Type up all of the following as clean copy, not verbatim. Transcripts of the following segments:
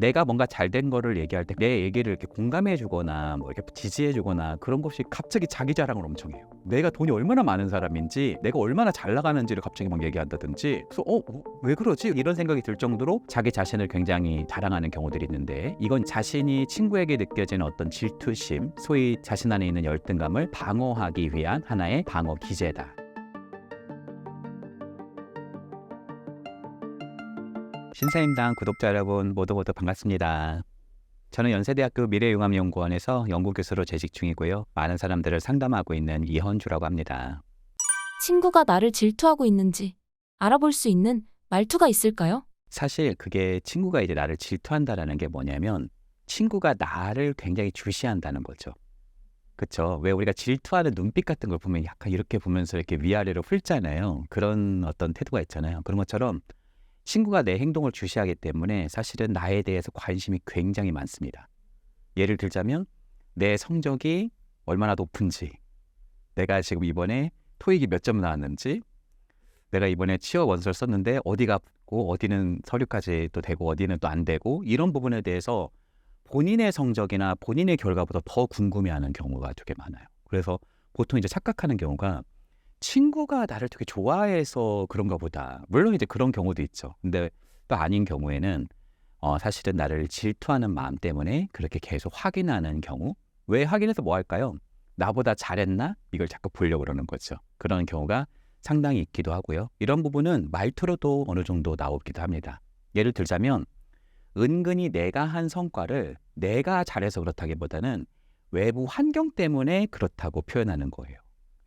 내가 뭔가 잘 된 거를 얘기할 때 내 얘기를 이렇게 공감해 주거나 뭐 이렇게 지지해 주거나 그런 것이 갑자기 자기 자랑을 엄청 해요. 내가 돈이 얼마나 많은 사람인지, 내가 얼마나 잘 나가는지를 갑자기 막 얘기한다든지. 그래서 왜 그러지? 이런 생각이 들 정도로 자기 자신을 굉장히 자랑하는 경우들이 있는데, 이건 자신이 친구에게 느껴지는 어떤 질투심, 소위 자신 안에 있는 열등감을 방어하기 위한 하나의 방어 기제다. 신사임당 구독자 여러분 모두 반갑습니다. 저는 연세대학교 미래융합연구원에서 연구교수로 재직 중이고요. 많은 사람들을 상담하고 있는 이현주라고 합니다. 친구가 나를 질투하고 있는지 알아볼 수 있는 말투가 있을까요? 사실 그게 친구가 이제 나를 질투한다라는 게 뭐냐면, 친구가 나를 굉장히 주시한다는 거죠. 그렇죠? 왜 우리가 질투하는 눈빛 같은 걸 보면 약간 이렇게 보면서 이렇게 위아래로 훑잖아요. 그런 어떤 태도가 있잖아요. 그런 것처럼 친구가 내 행동을 주시하기 때문에 사실은 나에 대해서 관심이 굉장히 많습니다. 예를 들자면 내 성적이 얼마나 높은지, 내가 지금 이번에 토익이 몇 점 나왔는지, 내가 이번에 취업 원서를 썼는데 어디가 붙고 어디는 서류까지 또 되고 어디는 또 안 되고, 이런 부분에 대해서 본인의 성적이나 본인의 결과보다 더 궁금해하는 경우가 되게 많아요. 그래서 보통 이제 착각하는 경우가 친구가 나를 되게 좋아해서 그런가 보다. 물론 이제 그런 경우도 있죠. 근데 또 아닌 경우에는 사실은 나를 질투하는 마음 때문에 그렇게 계속 확인하는 경우. 왜 확인해서 뭐 할까요? 나보다 잘했나? 이걸 자꾸 보려고 그러는 거죠. 그런 경우가 상당히 있기도 하고요. 이런 부분은 말투로도 어느 정도 나오기도 합니다. 예를 들자면 은근히 내가 한 성과를 내가 잘해서 그렇다기보다는 외부 환경 때문에 그렇다고 표현하는 거예요.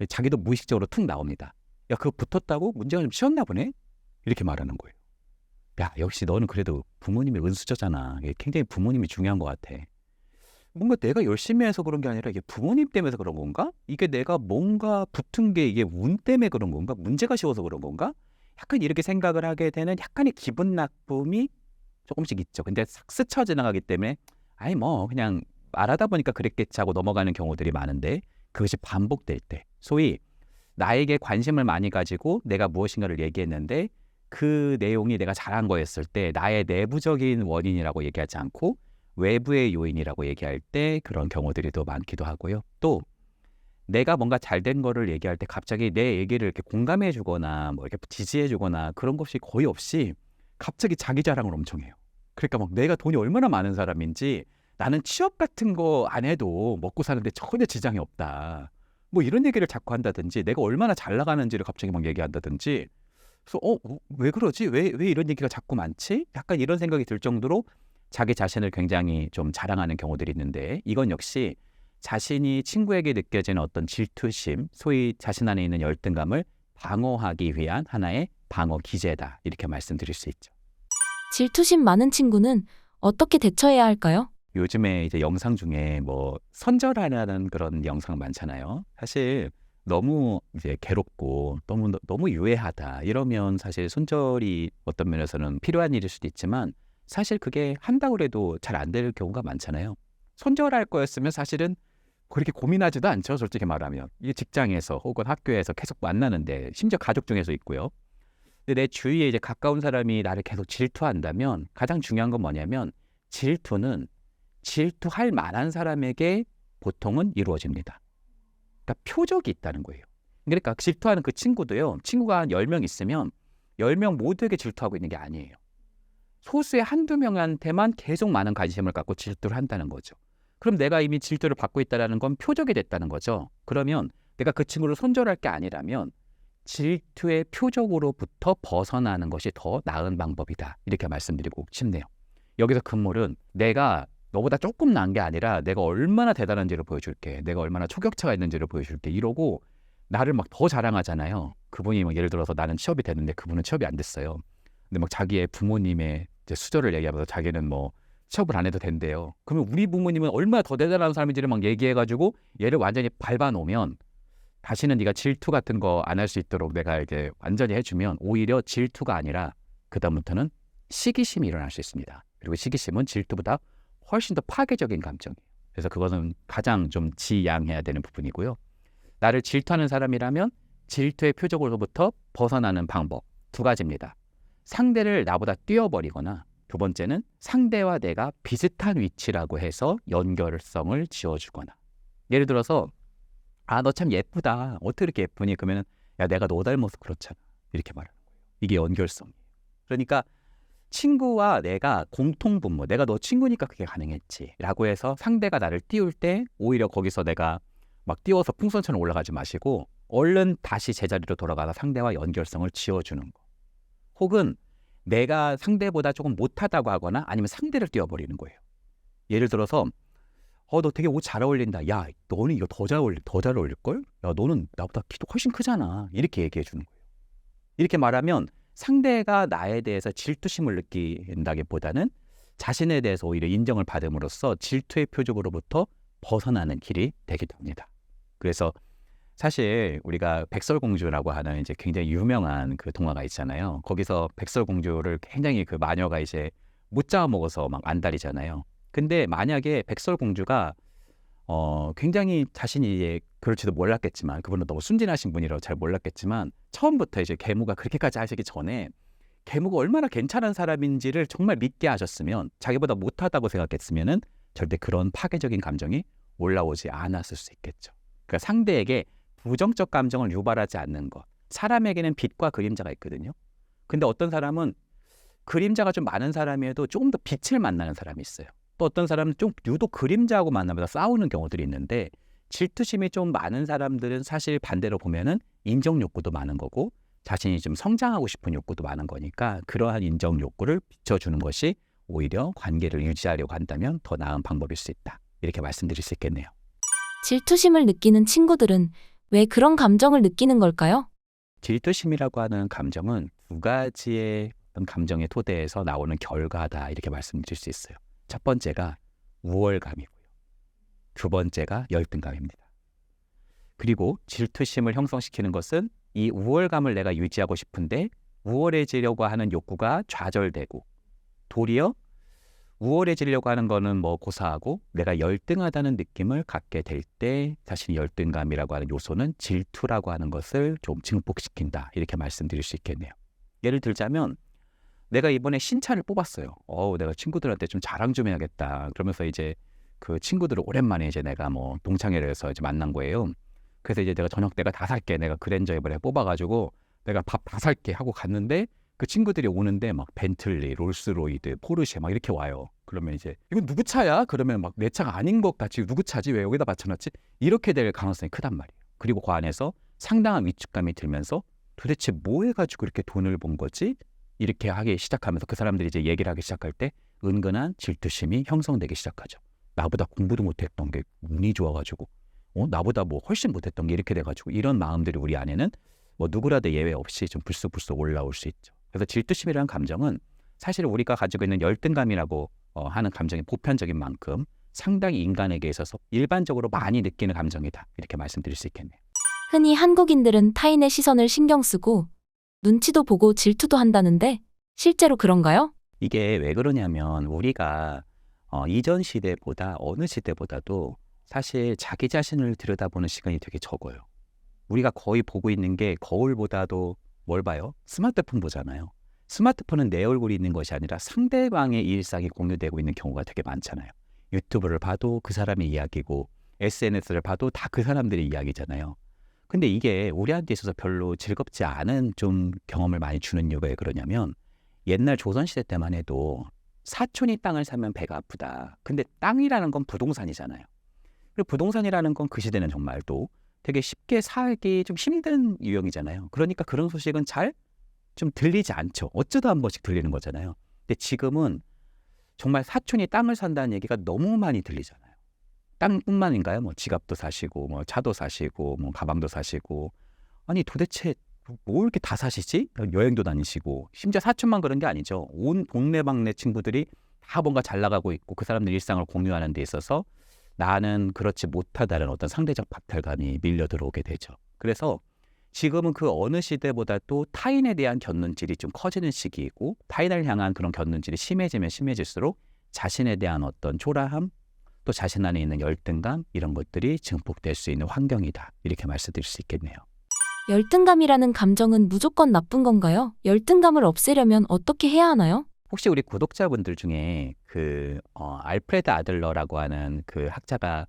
자기도 무의식적으로 툭 나옵니다. 야, 그거 붙었다고? 문제가 좀 쉬웠나 보네? 이렇게 말하는 거예요. 야, 역시 너는 그래도 부모님의 은수저잖아. 이게 굉장히 부모님이 중요한 것 같아. 뭔가 내가 열심히 해서 그런 게 아니라 이게 부모님 때문에 그런 건가? 이게 내가 뭔가 붙은 게 이게 운 때문에 그런 건가? 문제가 쉬워서 그런 건가? 약간 이렇게 생각을 하게 되는 약간의 기분 나쁨이 조금씩 있죠. 근데 싹 스쳐 지나가기 때문에 아니 뭐 그냥 말하다 보니까 그랬겠지 하고 넘어가는 경우들이 많은데, 그것이 반복될 때, 소위 나에게 관심을 많이 가지고 내가 무엇인가를 얘기했는데 그 내용이 내가 잘한 거였을 때 나의 내부적인 원인이라고 얘기하지 않고 외부의 요인이라고 얘기할 때 그런 경우들이 더 많기도 하고요. 또 내가 뭔가 잘 된 거를 얘기할 때 갑자기 내 얘기를 이렇게 공감해 주거나 뭐 이렇게 지지해 주거나 그런 것이 거의 없이 갑자기 자기 자랑을 엄청 해요. 그러니까 막 내가 돈이 얼마나 많은 사람인지, 나는 취업 같은 거 안 해도 먹고 사는데 전혀 지장이 없다, 뭐 이런 얘기를 자꾸 한다든지, 내가 얼마나 잘 나가는지를 갑자기 막 얘기한다든지. 그래서 왜 그러지? 왜 이런 얘기가 자꾸 많지? 약간 이런 생각이 들 정도로 자기 자신을 굉장히 좀 자랑하는 경우들이 있는데, 이건 역시 자신이 친구에게 느껴지는 어떤 질투심, 소위 자신 안에 있는 열등감을 방어하기 위한 하나의 방어 기제다, 이렇게 말씀드릴 수 있죠. 질투심 많은 친구는 어떻게 대처해야 할까요? 요즘에 이제 영상 중에 뭐 손절하라는 그런 영상 많잖아요. 사실 너무 이제 괴롭고 너무 유해하다 이러면 사실 손절이 어떤 면에서는 필요한 일일 수도 있지만, 사실 그게 한다고 해도 잘 안 될 경우가 많잖아요. 손절할 거였으면 사실은 그렇게 고민하지도 않죠, 솔직히 말하면. 이게 직장에서 혹은 학교에서 계속 만나는데, 심지어 가족 중에서 있고요. 근데 내 주위에 이제 가까운 사람이 나를 계속 질투한다면 가장 중요한 건 뭐냐면, 질투는 질투할 만한 사람에게 보통은 이루어집니다. 그러니까 표적이 있다는 거예요. 그러니까 질투하는 그 친구도요, 친구가 한 10명 있으면 10명 모두에게 질투하고 있는 게 아니에요. 소수의 한두 명한테만 계속 많은 관심을 갖고 질투를 한다는 거죠. 그럼 내가 이미 질투를 받고 있다는 건 표적이 됐다는 거죠. 그러면 내가 그 친구를 손절할 게 아니라면 질투의 표적으로부터 벗어나는 것이 더 나은 방법이다, 이렇게 말씀드리고 싶네요. 여기서 금물은 내가 너보다 조금 나은 게 아니라 내가 얼마나 대단한지를 보여줄게, 내가 얼마나 초격차가 있는지를 보여줄게, 이러고 나를 막 더 자랑하잖아요. 그분이 막 예를 들어서 나는 취업이 됐는데 그분은 취업이 안 됐어요. 근데 막 자기의 부모님의 이제 수저를 얘기하면서 자기는 뭐 취업을 안 해도 된대요. 그러면 우리 부모님은 얼마나 더 대단한 사람인지를 막 얘기해가지고 얘를 완전히 밟아놓으면, 다시는 네가 질투 같은 거 안 할 수 있도록 내가 이제 완전히 해주면 오히려 질투가 아니라 그다음부터는 시기심이 일어날 수 있습니다. 그리고 시기심은 질투보다 훨씬 더 파괴적인 감정이에요. 그래서 그것은 가장 좀 지양해야 되는 부분이고요. 나를 질투하는 사람이라면 질투의 표적으로부터 벗어나는 방법 두 가지입니다. 상대를 나보다 뛰어버리거나 두 번째는 상대와 내가 비슷한 위치라고 해서 연결성을 지어주거나. 예를 들어서 너 참 예쁘다. 어떻게 이렇게 예쁘니? 그러면 야, 내가 너 닮아서 그렇잖아. 이렇게 말하는 거예요. 이게 연결성이에요. 그러니까 친구와 내가 공통분모, 내가 너 친구니까 그게 가능했지 라고 해서 상대가 나를 띄울 때 오히려 거기서 내가 막 띄워서 풍선처럼 올라가지 마시고 얼른 다시 제자리로 돌아가서 상대와 연결성을 지어주는 거. 혹은 내가 상대보다 조금 못하다고 하거나 아니면 상대를 띄워버리는 거예요. 예를 들어서 너 되게 옷 잘 어울린다. 야, 너는 이거 더 잘 어울릴걸? 야, 너는 나보다 키도 훨씬 크잖아. 이렇게 얘기해 주는 거예요. 이렇게 말하면 상대가 나에 대해서 질투심을 느낀다기보다는 자신에 대해서 오히려 인정을 받음으로써 질투의 표적으로부터 벗어나는 길이 되기도 합니다. 그래서 사실 우리가 백설공주라고 하는 이제 굉장히 유명한 그 동화가 있잖아요. 거기서 백설공주를 굉장히 그 마녀가 이제 못 잡아먹어서 막 안달이잖아요. 근데 만약에 백설공주가 굉장히 자신이 이제 그럴지도 몰랐겠지만, 그분은 너무 순진하신 분이라고 잘 몰랐겠지만, 처음부터 이제 계모가 그렇게까지 하시기 전에 계모가 얼마나 괜찮은 사람인지를 정말 믿게 하셨으면, 자기보다 못하다고 생각했으면은 절대 그런 파괴적인 감정이 올라오지 않았을 수 있겠죠. 그러니까 상대에게 부정적 감정을 유발하지 않는 것. 사람에게는 빛과 그림자가 있거든요. 근데 어떤 사람은 그림자가 좀 많은 사람이어도 조금 더 빛을 만나는 사람이 있어요. 또 어떤 사람은 좀 유독 그림자하고 만나면서 싸우는 경우들이 있는데, 질투심이 좀 많은 사람들은 사실 반대로 보면은 인정 욕구도 많은 거고 자신이 좀 성장하고 싶은 욕구도 많은 거니까, 그러한 인정 욕구를 비춰주는 것이 오히려 관계를 유지하려고 한다면 더 나은 방법일 수 있다. 이렇게 말씀드릴 수 있겠네요. 질투심을 느끼는 친구들은 왜 그런 감정을 느끼는 걸까요? 질투심이라고 하는 감정은 두 가지의 어떤 감정의 토대에서 나오는 결과다. 이렇게 말씀드릴 수 있어요. 첫 번째가 우월감이고요. 두 번째가 열등감입니다. 그리고 질투심을 형성시키는 것은 이 우월감을 내가 유지하고 싶은데 우월해지려고 하는 욕구가 좌절되고, 도리어 우월해지려고 하는 거는 뭐 고사하고 내가 열등하다는 느낌을 갖게 될 때 자신이 열등감이라고 하는 요소는 질투라고 하는 것을 좀 증폭시킨다. 이렇게 말씀드릴 수 있겠네요. 예를 들자면 내가 이번에 신차를 뽑았어요. 내가 친구들한테 좀 자랑 좀 해야겠다. 그러면서 이제 그 친구들을 오랜만에 이제 내가 뭐 동창회를 해서 이제 만난 거예요. 그래서 이제 내가 저녁 내가 다 살게. 내가 그랜저 이번에 뽑아가지고 내가 밥 다 살게 하고 갔는데, 그 친구들이 오는데 막 벤틀리, 롤스로이드, 포르쉐 막 이렇게 와요. 그러면 이제 이건 누구 차야? 그러면 막 내 차가 아닌 것 같이, 누구 차지? 왜 여기다 받쳐놨지? 이렇게 될 가능성이 크단 말이에요. 그리고 그 안에서 상당한 위축감이 들면서 도대체 뭐 해가지고 이렇게 돈을 번 거지? 이렇게 하기 시작하면서 그 사람들이 이제 얘기를 하기 시작할 때 은근한 질투심이 형성되기 시작하죠. 나보다 공부도 못했던 게 운이 좋아가지고 나보다 뭐 훨씬 못했던 게 이렇게 돼가지고, 이런 마음들이 우리 안에는 뭐 누구라도 예외 없이 좀 불쑥불쑥 올라올 수 있죠. 그래서 질투심이라는 감정은 사실 우리가 가지고 있는 열등감이라고 하는 감정이 보편적인 만큼 상당히 인간에게 있어서 일반적으로 많이 느끼는 감정이다. 이렇게 말씀드릴 수 있겠네요. 흔히 한국인들은 타인의 시선을 신경 쓰고 눈치도 보고 질투도 한다는데 실제로 그런가요? 이게 왜 그러냐면 우리가 이전 시대보다 어느 시대보다도 사실 자기 자신을 들여다보는 시간이 되게 적어요. 우리가 거의 보고 있는 게 거울보다도 뭘 봐요? 스마트폰 보잖아요. 스마트폰은 내 얼굴이 있는 것이 아니라 상대방의 일상이 공유되고 있는 경우가 되게 많잖아요. 유튜브를 봐도 그 사람의 이야기고 SNS를 봐도 다 그 사람들의 이야기잖아요. 근데 이게 우리한테 있어서 별로 즐겁지 않은 좀 경험을 많이 주는 이유가 왜 그러냐면, 옛날 조선시대 때만 해도 사촌이 땅을 사면 배가 아프다. 근데 땅이라는 건 부동산이잖아요. 그리고 부동산이라는 건 그 시대는 정말 또 되게 쉽게 살기 좀 힘든 유형이잖아요. 그러니까 그런 소식은 잘 좀 들리지 않죠. 어쩌다 한 번씩 들리는 거잖아요. 근데 지금은 정말 사촌이 땅을 산다는 얘기가 너무 많이 들리잖아요. 땅뿐만인가요? 뭐 지갑도 사시고, 뭐 차도 사시고, 뭐 가방도 사시고. 아니 도대체 뭐 이렇게 다 사시지? 여행도 다니시고. 심지어 사촌만 그런 게 아니죠. 온 동네방네 친구들이 다 뭔가 잘 나가고 있고 그 사람들 일상을 공유하는 데 있어서 나는 그렇지 못하다는 어떤 상대적 박탈감이 밀려 들어오게 되죠. 그래서 지금은 그 어느 시대보다도 타인에 대한 견눈질이 좀 커지는 시기이고, 타인을 향한 그런 견눈질이 심해지면 심해질수록 자신에 대한 어떤 초라함, 또 자신 안에 있는 열등감, 이런 것들이 증폭될 수 있는 환경이다. 이렇게 말씀드릴 수 있겠네요. 열등감이라는 감정은 무조건 나쁜 건가요? 열등감을 없애려면 어떻게 해야 하나요? 혹시 우리 구독자분들 중에 알프레드 아들러라고 하는 그 학자가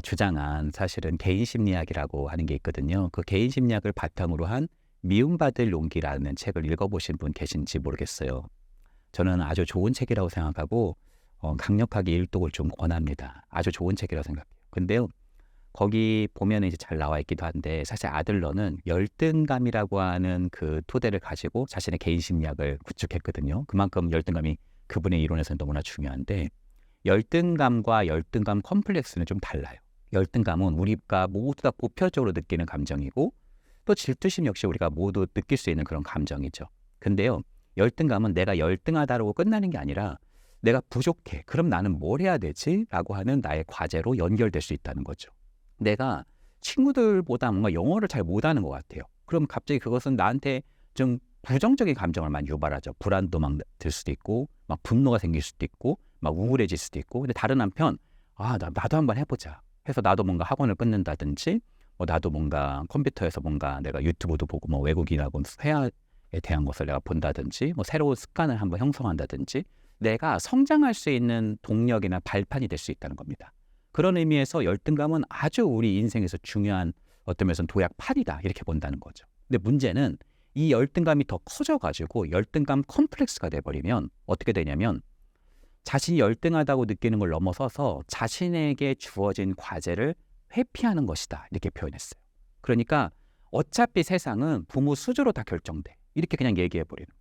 주장한 사실은 개인 심리학이라고 하는 게 있거든요. 그 개인 심리학을 바탕으로 한 미움받을 용기라는 책을 읽어보신 분 계신지 모르겠어요. 저는 아주 좋은 책이라고 생각하고 강력하게 일독을 좀 권합니다. 아주 좋은 책이라고 생각해요. 근데요, 거기 보면 이제 잘 나와 있기도 한데 사실 아들러는 열등감이라고 하는 그 토대를 가지고 자신의 개인 심리학을 구축했거든요. 그만큼 열등감이 그분의 이론에서는 너무나 중요한데 열등감과 열등감 컴플렉스는 좀 달라요. 열등감은 우리가 모두 다 보편적으로 느끼는 감정이고 또 질투심 역시 우리가 모두 느낄 수 있는 그런 감정이죠. 근데요, 열등감은 내가 열등하다고 끝나는 게 아니라 내가 부족해. 그럼 나는 뭘 해야 되지? 라고 하는 나의 과제로 연결될 수 있다는 거죠. 내가 친구들보다 뭔가 영어를 잘 못하는 것 같아요. 그럼 갑자기 그것은 나한테 좀 부정적인 감정을 많이 유발하죠. 불안도 막 들 수도 있고 막 분노가 생길 수도 있고 막 우울해질 수도 있고. 근데 다른 한편 나도 한번 해보자 해서 나도 뭔가 학원을 끊는다든지 나도 뭔가 컴퓨터에서 뭔가 내가 유튜브도 보고 뭐 외국인하고 회화에 대한 것을 내가 본다든지 새로운 습관을 한번 형성한다든지 내가 성장할 수 있는 동력이나 발판이 될 수 있다는 겁니다. 그런 의미에서 열등감은 아주 우리 인생에서 중요한 어떤 면에서는 도약팔이다 이렇게 본다는 거죠. 근데 문제는 이 열등감이 더 커져가지고 열등감 컴플렉스가 돼버리면 어떻게 되냐면 자신이 열등하다고 느끼는 걸 넘어서서 자신에게 주어진 과제를 회피하는 것이다 이렇게 표현했어요. 그러니까 어차피 세상은 부모 수저로 다 결정돼 이렇게 그냥 얘기해버리는 거.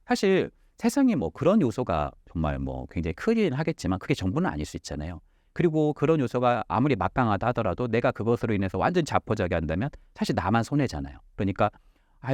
사실 세상에 그런 요소가 정말 굉장히 크긴 하겠지만 그게 전부는 아닐 수 있잖아요. 그리고 그런 요소가 아무리 막강하다 하더라도 내가 그것으로 인해서 완전 자포자기한다면 사실 나만 손해잖아요. 그러니까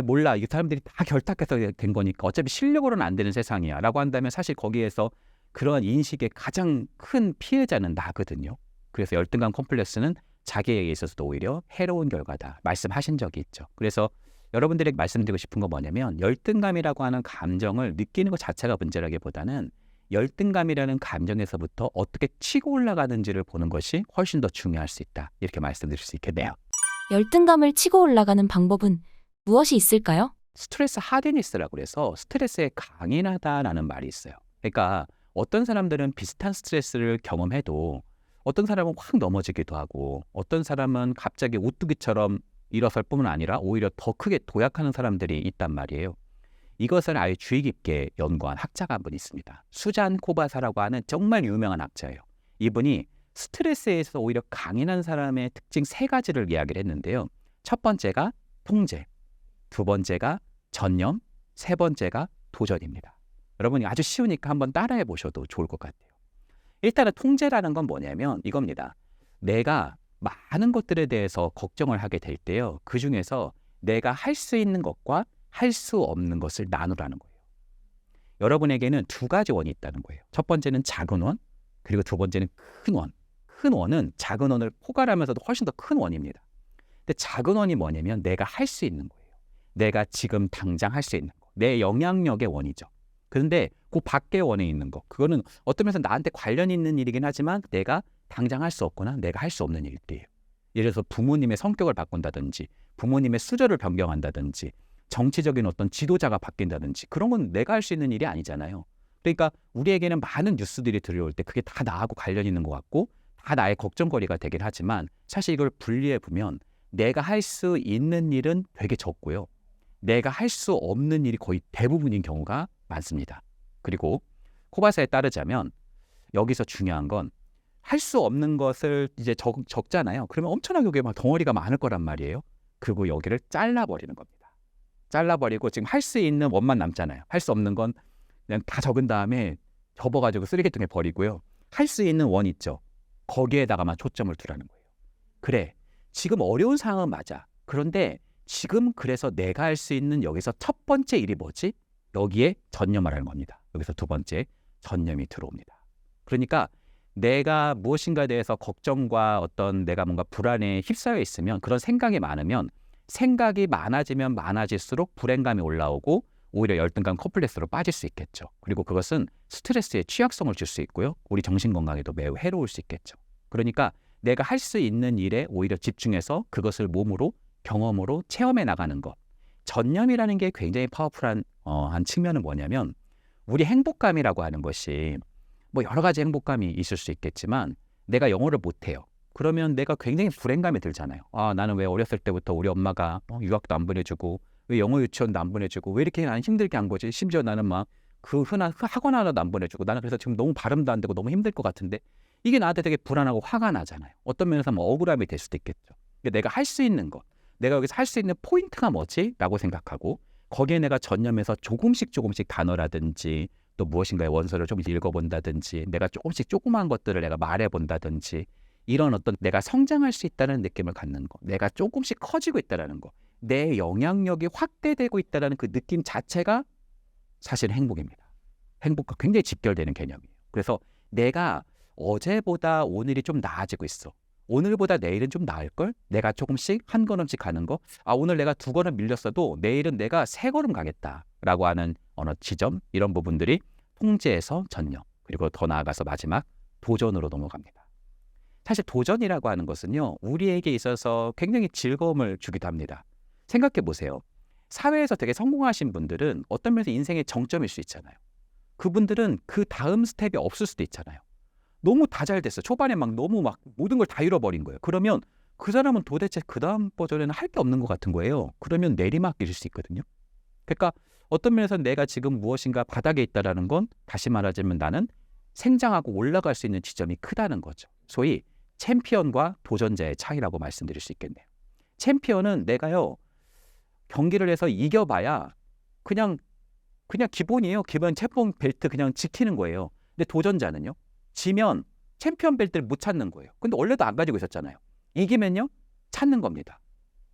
몰라 이 사람들이 다 결탁해서 된 거니까 어차피 실력으로는 안 되는 세상이야 라고 한다면 사실 거기에서 그런 인식의 가장 큰 피해자는 나거든요. 그래서 열등감 컴플렉스는 자기에게 있어서도 오히려 해로운 결과다 말씀하신 적이 있죠. 그래서 여러분들에게 말씀드리고 싶은 건 뭐냐면 열등감이라고 하는 감정을 느끼는 것 자체가 문제라기보다는 열등감이라는 감정에서부터 어떻게 치고 올라가는지를 보는 것이 훨씬 더 중요할 수 있다. 이렇게 말씀드릴 수 있겠네요. 열등감을 치고 올라가는 방법은 무엇이 있을까요? 스트레스 하드니스라고 그래서 스트레스에 강인하다라는 말이 있어요. 그러니까 어떤 사람들은 비슷한 스트레스를 경험해도 어떤 사람은 확 넘어지기도 하고 어떤 사람은 갑자기 오뚜기처럼 일어설 뿐만 아니라 오히려 더 크게 도약하는 사람들이 있단 말이에요. 이것을 아예 주의 깊게 연구한 학자가 한 분 있습니다. 수잔 코바사라고 하는 정말 유명한 학자예요. 이분이 스트레스에 있어서 오히려 강인한 사람의 특징 3가지를 이야기를 했는데요. 첫 번째가 통제, 두 번째가 전념, 세 번째가 도전입니다. 여러분이 아주 쉬우니까 한번 따라해 보셔도 좋을 것 같아요. 일단은 통제라는 건 뭐냐면 이겁니다. 내가 많은 것들에 대해서 걱정을 하게 될 때요. 그 중에서 내가 할 수 있는 것과 할 수 없는 것을 나누라는 거예요. 여러분에게는 2가지 원이 있다는 거예요. 첫 번째는 작은 원, 그리고 두 번째는 큰 원. 큰 원은 작은 원을 포괄하면서도 훨씬 더 큰 원입니다. 근데 작은 원이 뭐냐면 내가 할 수 있는 거예요. 내가 지금 당장 할 수 있는 거. 내 영향력의 원이죠. 그런데 그 밖의 원에 있는 거. 그거는 어떤 면에서 나한테 관련 있는 일이긴 하지만 내가 당장 할 수 없거나 내가 할 수 없는 일들이에요. 예를 들어서 부모님의 성격을 바꾼다든지 부모님의 수저를 변경한다든지 정치적인 어떤 지도자가 바뀐다든지 그런 건 내가 할 수 있는 일이 아니잖아요. 그러니까 우리에게는 많은 뉴스들이 들려올 때 그게 다 나하고 관련 있는 것 같고 다 나의 걱정거리가 되긴 하지만 사실 이걸 분리해 보면 내가 할 수 있는 일은 되게 적고요. 내가 할 수 없는 일이 거의 대부분인 경우가 많습니다. 그리고 코바사에 따르자면 여기서 중요한 건 할 수 없는 것을 이제 적잖아요. 그러면 엄청나게 여기에 막 덩어리가 많을 거란 말이에요. 그리고 여기를 잘라버리는 겁니다. 잘라버리고 지금 할 수 있는 원만 남잖아요. 할 수 없는 건 그냥 다 적은 다음에 접어가지고 쓰레기통에 버리고요. 할 수 있는 원 있죠. 거기에다가만 초점을 두라는 거예요. 그래, 지금 어려운 상황은 맞아. 그런데 지금 그래서 내가 할 수 있는 여기서 첫 번째 일이 뭐지? 여기에 전념하라는 겁니다. 여기서 두 번째 전념이 들어옵니다. 그러니까 내가 무엇인가에 대해서 걱정과 어떤 내가 뭔가 불안에 휩싸여 있으면 그런 생각이 많으면 생각이 많아지면 많아질수록 불안감이 올라오고 오히려 열등감 컴플렉스로 빠질 수 있겠죠. 그리고 그것은 스트레스에 취약성을 줄 수 있고요. 우리 정신건강에도 매우 해로울 수 있겠죠. 그러니까 내가 할 수 있는 일에 오히려 집중해서 그것을 몸으로 경험으로 체험해 나가는 것. 전념이라는 게 굉장히 파워풀한 한 측면은 뭐냐면 우리 행복감이라고 하는 것이 뭐 여러 가지 행복감이 있을 수 있겠지만 내가 영어를 못해요. 그러면 내가 굉장히 불행감이 들잖아요. 아, 나는 왜 어렸을 때부터 우리 엄마가 유학도 안 보내주고 왜 영어 유치원도 안 보내주고 왜 이렇게 나는 힘들게 한 거지? 심지어 나는 막 그 흔한 학원 하나도 안 보내주고 나는 그래서 지금 너무 발음도 안 되고 너무 힘들 것 같은데 이게 나한테 되게 불안하고 화가 나잖아요. 어떤 면에서 뭐 억울함이 될 수도 있겠죠. 내가 할 수 있는 것, 내가 여기서 할 수 있는 포인트가 뭐지? 라고 생각하고 거기에 내가 전념해서 조금씩 단어라든지 또 무엇인가의 원서를 좀 읽어본다든지 내가 조금씩 조그마한 것들을 내가 말해본다든지 이런 어떤 내가 성장할 수 있다는 느낌을 갖는 거, 내가 조금씩 커지고 있다는 거, 내 영향력이 확대되고 있다는 그 느낌 자체가 사실 행복입니다. 행복과 굉장히 직결되는 개념이에요. 그래서 내가 어제보다 오늘이 좀 나아지고 있어. 오늘보다 내일은 좀 나을걸? 내가 조금씩 한 걸음씩 가는 거. 아, 오늘 내가 2걸음 밀렸어도 내일은 내가 3걸음 가겠다라고 하는 어느 지점, 이런 부분들이 통제에서 전념, 그리고 더 나아가서 마지막 도전으로 넘어갑니다. 사실 도전이라고 하는 것은요, 우리에게 있어서 굉장히 즐거움을 주기도 합니다. 생각해 보세요. 사회에서 되게 성공하신 분들은 어떤 면에서 인생의 정점일 수 있잖아요. 그분들은 그 다음 스텝이 없을 수도 있잖아요. 너무 다 잘 됐어. 초반에 막 너무 막 모든 걸 다 잃어버린 거예요. 그러면 그 사람은 도대체 그 다음 버전에는 할 게 없는 것 같은 거예요. 그러면 내리막길일 수 있거든요. 그러니까 어떤 면에서 내가 지금 무엇인가 바닥에 있다라는 건 다시 말하자면 나는 생장하고 올라갈 수 있는 지점이 크다는 거죠. 소위 챔피언과 도전자의 차이라고 말씀드릴 수 있겠네요. 챔피언은 내가요, 경기를 해서 이겨봐야 그냥 기본이에요. 기본 챔피언 벨트 그냥 지키는 거예요. 근데 도전자는요, 지면 챔피언 벨트를 못 찾는 거예요. 근데 원래도 안 가지고 있었잖아요. 이기면요, 찾는 겁니다.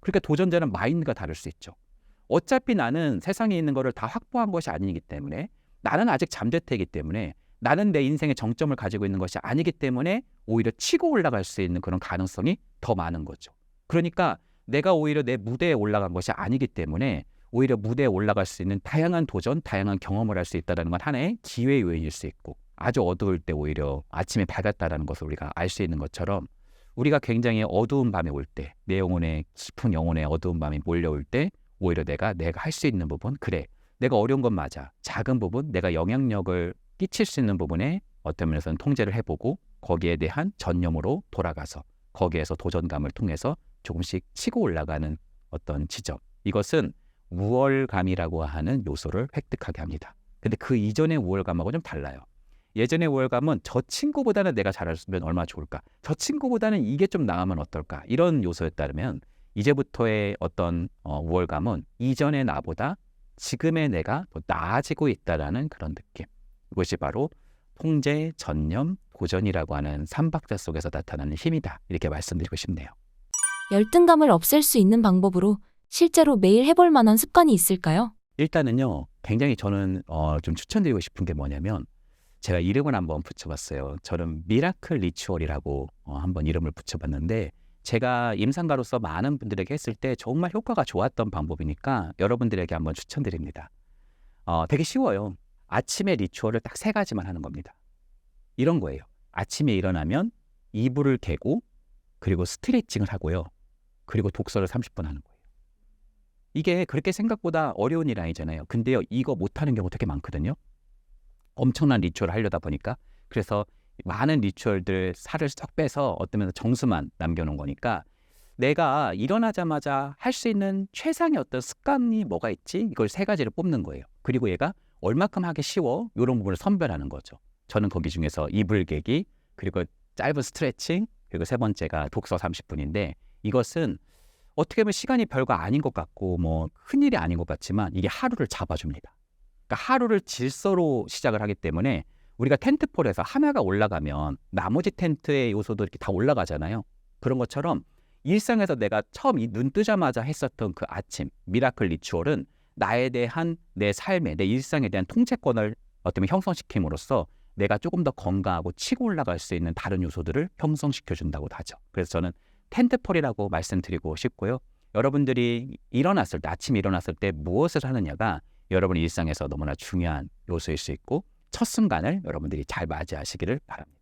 그러니까 도전자는 마인드가 다를 수 있죠. 어차피 나는 세상에 있는 거를 다 확보한 것이 아니기 때문에, 나는 아직 잠재태이기 때문에, 나는 내 인생의 정점을 가지고 있는 것이 아니기 때문에 오히려 치고 올라갈 수 있는 그런 가능성이 더 많은 거죠. 그러니까 내가 오히려 내 무대에 올라간 것이 아니기 때문에 오히려 무대에 올라갈 수 있는 다양한 도전, 다양한 경험을 할 수 있다는 건 하나의 기회 요인일 수 있고, 아주 어두울 때 오히려 아침에 밝았다라는 것을 우리가 알 수 있는 것처럼, 우리가 굉장히 어두운 밤에 올 때, 내 영혼의 깊은 영혼의 어두운 밤이 몰려올 때 오히려 내가 할 수 있는 부분, 그래, 내가 어려운 건 맞아, 작은 부분, 내가 영향력을 끼칠 수 있는 부분에 어떤 면에서는 통제를 해보고 거기에 대한 전념으로 돌아가서 거기에서 도전감을 통해서 조금씩 치고 올라가는 어떤 지점, 이것은 우월감이라고 하는 요소를 획득하게 합니다. 근데 그 이전의 우월감하고 좀 달라요. 예전의 우월감은 저 친구보다는 내가 잘했으면 얼마나 좋을까, 저 친구보다는 이게 좀 나으면 어떨까, 이런 요소였다면 이제부터의 어떤 우월감은 이전의 나보다 지금의 내가 더 나아지고 있다라는 그런 느낌, 이것이 바로 통제, 전념, 도전이라고 하는 3박자 속에서 나타나는 힘이다, 이렇게 말씀드리고 싶네요. 열등감을 없앨 수 있는 방법으로 실제로 매일 해볼 만한 습관이 있을까요? 일단은요, 굉장히 저는 좀 추천드리고 싶은 게 뭐냐면, 제가 이름을 한번 붙여봤어요. 저는 미라클 리추얼이라고 한번 이름을 붙여봤는데, 제가 임상가로서 많은 분들에게 했을 때 정말 효과가 좋았던 방법이니까 여러분들에게 한번 추천드립니다. 되게 쉬워요. 아침에 리추얼을 딱 3가지만 하는 겁니다. 이런 거예요. 아침에 일어나면 이불을 개고, 그리고 스트레칭을 하고요. 그리고 독서를 30분 하는 거예요. 이게 그렇게 생각보다 어려운 일 아니잖아요. 근데요, 이거 못하는 경우 되게 많거든요. 엄청난 리추얼을 하려다 보니까. 그래서 많은 리추얼들 살을 쏙 빼서 어떤 면에서 정수만 남겨놓은 거니까, 내가 일어나자마자 할 수 있는 최상의 어떤 습관이 뭐가 있지? 이걸 3가지를 뽑는 거예요. 그리고 얘가 얼마큼 하기 쉬워? 이런 부분을 선별하는 거죠. 저는 거기 중에서 이불 개기, 그리고 짧은 스트레칭, 그리고 3번째가 독서 30분인데, 이것은 어떻게 보면 시간이 별거 아닌 것 같고 뭐 큰일이 아닌 것 같지만 이게 하루를 잡아줍니다. 그러니까 하루를 질서로 시작을 하기 때문에, 우리가 텐트폴에서 하나가 올라가면 나머지 텐트의 요소도 이렇게 다 올라가잖아요. 그런 것처럼 일상에서 내가 처음 이 눈 뜨자마자 했었던 그 아침 미라클 리추얼은 나에 대한 내 삶에, 내 일상에 대한 통제권을 어떻게 형성시킴으로써 내가 조금 더 건강하고 치고 올라갈 수 있는 다른 요소들을 형성시켜준다고 하죠. 그래서 저는 텐트폴이라고 말씀드리고 싶고요. 여러분들이 일어났을 때, 아침에 일어났을 때 무엇을 하느냐가 여러분 일상에서 너무나 중요한 요소일 수 있고, 첫 순간을 여러분들이 잘 맞이하시기를 바랍니다.